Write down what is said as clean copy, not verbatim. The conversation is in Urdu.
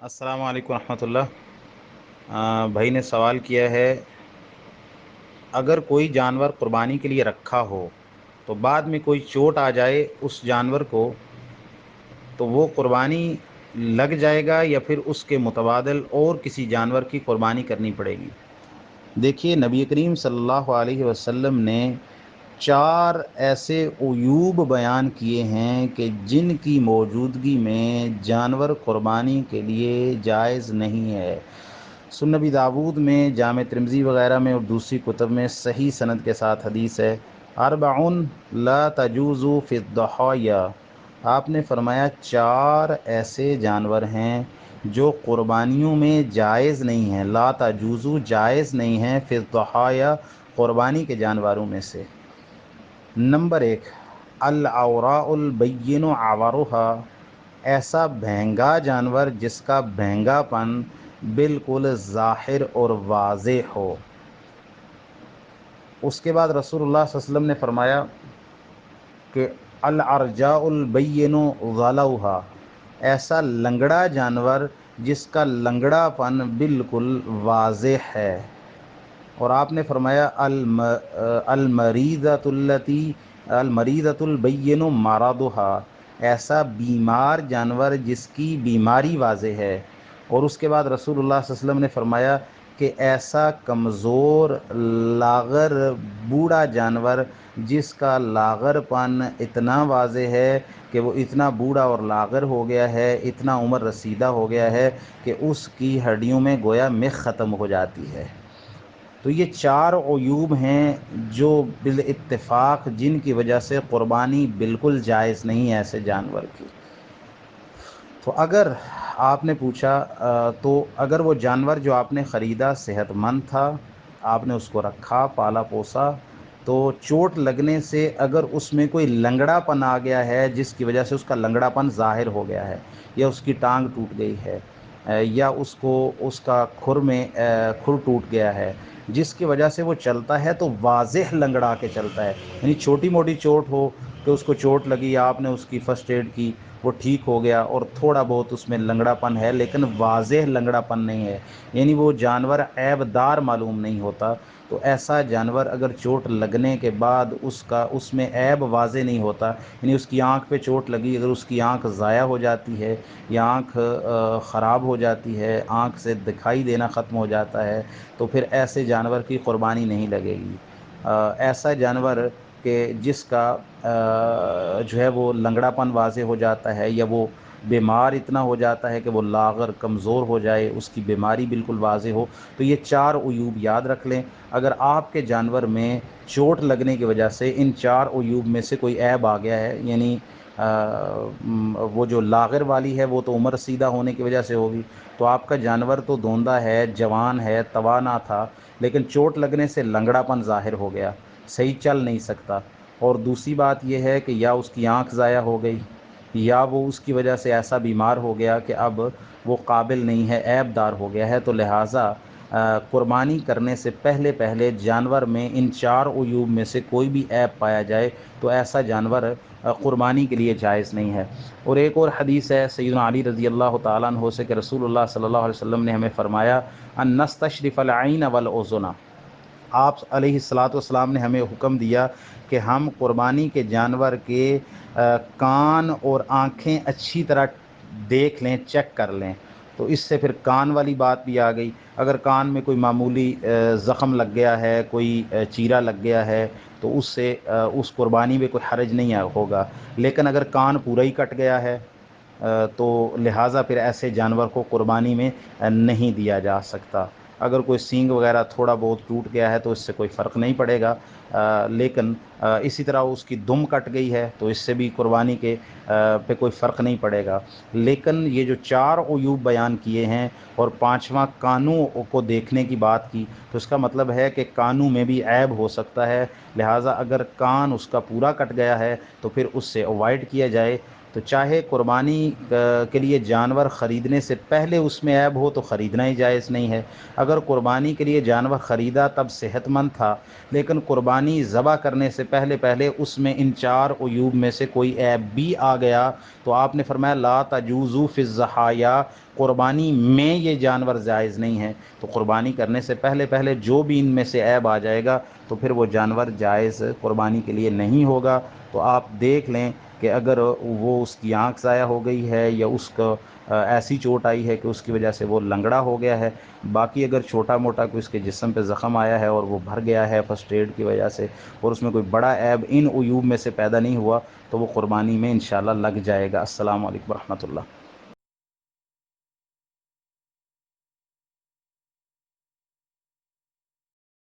السلام علیکم ورحمۃ اللہ۔ بھائی نے سوال کیا ہے، اگر کوئی جانور قربانی کے لیے رکھا ہو تو بعد میں کوئی چوٹ آ جائے اس جانور کو، تو وہ قربانی لگ جائے گا یا پھر اس کے متبادل اور کسی جانور کی قربانی کرنی پڑے گی؟ دیکھیے، نبی کریم صلی اللہ علیہ وسلم نے 4 ایسے عیوب بیان کیے ہیں کہ جن کی موجودگی میں جانور قربانی کے لیے جائز نہیں ہے۔ سنن نبی داود میں، جامع ترمذی وغیرہ میں اور دوسری کتب میں صحیح سند کے ساتھ حدیث ہے، اربعن لا تجوز فی الضحایا۔ آپ نے فرمایا 4 ایسے جانور ہیں جو قربانیوں میں جائز نہیں ہیں، لا تجوز جائز نہیں ہیں، فی الضحایا قربانی کے جانوروں میں سے۔ نمبر 1، العوراء البین عورها، ایسا بھینگا جانور جس کا بھینگا پن بالکل ظاہر اور واضح ہو۔ اس کے بعد رسول اللہ صلی اللہ علیہ وسلم نے فرمایا کہ الارجاء البین ضلعها، ایسا لنگڑا جانور جس کا لنگڑا پن بالکل واضح ہے۔ اور آپ نے فرمایا المریضۃ البین مرضها، ایسا بیمار جانور جس کی بیماری واضح ہے۔ اور اس کے بعد رسول اللہ صلی اللہ علیہ وسلم نے فرمایا کہ ایسا کمزور لاغر بوڑھا جانور جس کا لاغر پن اتنا واضح ہے کہ وہ اتنا بوڑھا اور لاغر ہو گیا ہے، اتنا عمر رسیدہ ہو گیا ہے کہ اس کی ہڈیوں میں گویا میخ ختم ہو جاتی ہے۔ تو یہ 4 عیوب ہیں جو بالاتفاق جن کی وجہ سے قربانی بالکل جائز نہیں ہے ایسے جانور کی۔ تو اگر آپ نے پوچھا تو اگر وہ جانور جو آپ نے خریدا صحت مند تھا، آپ نے اس کو رکھا، پالا پوسا، تو چوٹ لگنے سے اگر اس میں کوئی لنگڑا پن آ گیا ہے جس کی وجہ سے اس کا لنگڑا پن ظاہر ہو گیا ہے، یا اس کی ٹانگ ٹوٹ گئی ہے، یا اس کا کھر ٹوٹ گیا ہے جس کی وجہ سے وہ چلتا ہے تو واضح لنگڑا کے چلتا ہے، یعنی چھوٹی موٹی چوٹ ہو کہ اس کو چوٹ لگی، آپ نے اس کی فرسٹ ایڈ کی، وہ ٹھیک ہو گیا، اور تھوڑا بہت اس میں لنگڑا پن ہے لیکن واضح لنگڑا پن نہیں ہے، یعنی وہ جانور عیب دار معلوم نہیں ہوتا، تو ایسا جانور اگر چوٹ لگنے کے بعد اس میں عیب واضح نہیں ہوتا، یعنی اس کی آنکھ پہ چوٹ لگی، اگر اس کی آنکھ ضائع ہو جاتی ہے یا آنکھ خراب ہو جاتی ہے، آنکھ سے دکھائی دینا ختم ہو جاتا ہے، تو پھر ایسے جانور کی قربانی نہیں لگے گی۔ ایسا جانور کہ جس کا جو ہے وہ لنگڑا پن واضح ہو جاتا ہے، یا وہ بیمار اتنا ہو جاتا ہے کہ وہ لاغر کمزور ہو جائے، اس کی بیماری بالکل واضح ہو، تو یہ 4 عیوب یاد رکھ لیں۔ اگر آپ کے جانور میں چوٹ لگنے کی وجہ سے ان 4 عیوب میں سے کوئی عیب آ گیا ہے، یعنی وہ جو لاغر والی ہے وہ تو عمر رسیدہ ہونے کی وجہ سے ہوگی، تو آپ کا جانور تو دوندا ہے، جوان ہے، توانا تھا، لیکن چوٹ لگنے سے لنگڑا پن ظاہر ہو گیا، صحیح چل نہیں سکتا۔ اور دوسری بات یہ ہے کہ یا اس کی آنکھ ضائع ہو گئی، یا وہ اس کی وجہ سے ایسا بیمار ہو گیا کہ اب وہ قابل نہیں ہے، عیب دار ہو گیا ہے، تو لہٰذا قربانی کرنے سے پہلے جانور میں ان 4 عیوب میں سے کوئی بھی عیب پایا جائے تو ایسا جانور قربانی کے لیے جائز نہیں ہے۔ اور ایک اور حدیث ہے سیدنا علی رضی اللہ تعالیٰ عنہ سے کہ رسول اللہ صلی اللہ علیہ وسلم نے ہمیں فرمایا ان نستشرف العین والاذن، آپ علیہ الصلاۃ والسلام نے ہمیں حکم دیا کہ ہم قربانی کے جانور کے کان اور آنکھیں اچھی طرح دیکھ لیں، چیک کر لیں۔ تو اس سے پھر کان والی بات بھی آ گئی، اگر کان میں کوئی معمولی زخم لگ گیا ہے، کوئی چیرا لگ گیا ہے، تو اس سے اس قربانی میں کوئی حرج نہیں ہوگا، لیکن اگر کان پورا ہی کٹ گیا ہے تو لہٰذا پھر ایسے جانور کو قربانی میں نہیں دیا جا سکتا۔ اگر کوئی سینگ وغیرہ تھوڑا بہت ٹوٹ گیا ہے تو اس سے کوئی فرق نہیں پڑے گا، لیکن اسی طرح اس کی دم کٹ گئی ہے تو اس سے بھی قربانی کے پہ کوئی فرق نہیں پڑے گا۔ لیکن یہ جو 4 عیوب بیان کیے ہیں اور 5واں کانوں کو دیکھنے کی بات کی، تو اس کا مطلب ہے کہ کانوں میں بھی عیب ہو سکتا ہے، لہٰذا اگر کان اس کا پورا کٹ گیا ہے تو پھر اس سے اوائڈ کیا جائے۔ تو چاہے قربانی کے لیے جانور خریدنے سے پہلے اس میں عیب ہو تو خریدنا ہی جائز نہیں ہے۔ اگر قربانی کے لیے جانور خریدا تب صحت مند تھا، لیکن قربانی ذبح کرنے سے پہلے اس میں ان 4 عیوب میں سے کوئی عیب بھی آ گیا تو آپ نے فرمایا لا تجوزو فی الضحایا، قربانی میں یہ جانور جائز نہیں ہے۔ تو قربانی کرنے سے پہلے جو بھی ان میں سے عیب آ جائے گا تو پھر وہ جانور جائز قربانی کے لیے نہیں ہوگا۔ تو آپ دیکھ لیں کہ اگر وہ اس کی آنکھ ضائع ہو گئی ہے یا اس کو ایسی چوٹ آئی ہے کہ اس کی وجہ سے وہ لنگڑا ہو گیا ہے، باقی اگر چھوٹا موٹا کوئی اس کے جسم پہ زخم آیا ہے اور وہ بھر گیا ہے فرسٹ ایڈ کی وجہ سے اور اس میں کوئی بڑا عیب ان عیوب میں سے پیدا نہیں ہوا تو وہ قربانی میں انشاءاللہ لگ جائے گا۔ السلام علیکم ورحمۃ اللہ۔